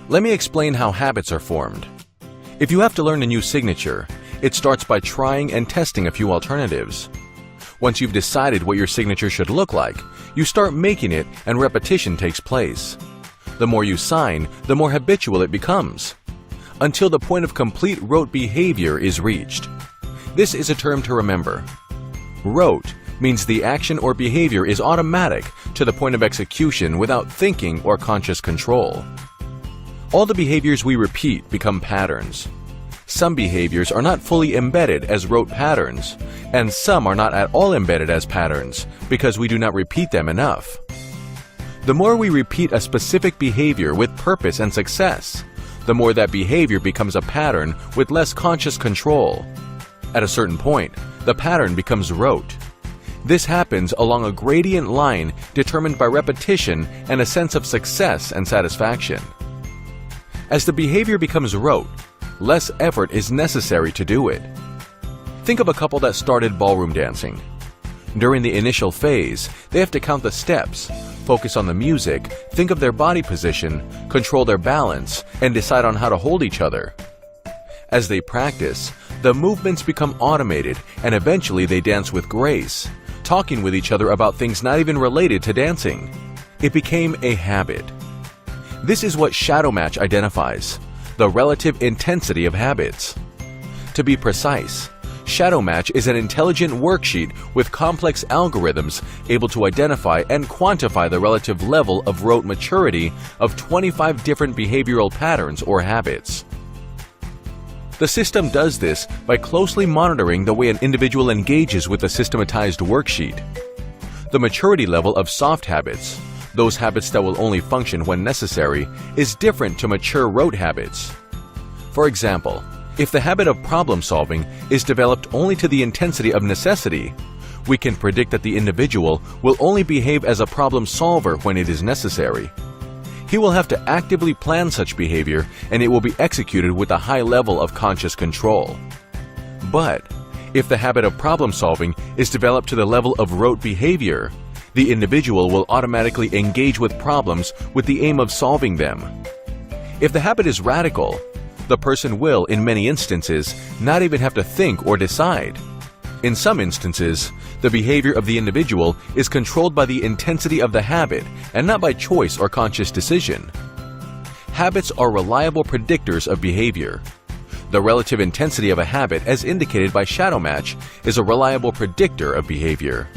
Let me explain how habits are formed. If you have to learn a new signature, it starts by trying and testing a few alternatives. Once you've decided what your signature should look like, you start making it and repetition takes place. The more you sign, the more habitual it becomes, until the point of complete rote behavior is reached. This is a term to remember. Rote means the action or behavior is automatic to the point of execution without thinking or conscious control. All the behaviors we repeat become patterns. Some behaviors are not fully embedded as rote patterns, and some are not at all embedded as patterns because we do not repeat them enough. The more we repeat a specific behavior with purpose and success, the more that behavior becomes a pattern with less conscious control. At a certain point, the pattern becomes rote. This happens along a gradient line determined by repetition and a sense of success and satisfaction. As the behavior becomes rote, less effort is necessary to do it. Think of a couple that started ballroom dancing. During the initial phase, they have to count the steps, focus on the music, think of their body position, control their balance, and decide on how to hold each other. As they practice, the movements become automated and eventually they dance with grace, talking with each other about things not even related to dancing. It became a habit. This is what shadow match identifies, the relative intensity of habits. To be precise, shadow match is an intelligent worksheet with complex algorithms able to identify and quantify the relative level of rote maturity of 25 different behavioral patterns or habits. The system does this by closely monitoring the way an individual engages with the systematized worksheet. The maturity level of soft habits, those habits that will only function when necessary, is different to mature rote habits. For example, if the habit of problem solving is developed only to the intensity of necessity, we can predict that the individual will only behave as a problem solver when it is necessary. He will have to actively plan such behavior and it will be executed with a high level of conscious control. But if the habit of problem solving is developed to the level of rote behavior, the individual will automatically engage with problems with the aim of solving them. If the habit is radical, the person will, in many instances, not even have to think or decide. In some instances, the behavior of the individual is controlled by the intensity of the habit and not by choice or conscious decision. Habits are reliable predictors of behavior. The relative intensity of a habit, as indicated by shadow match, is a reliable predictor of behavior.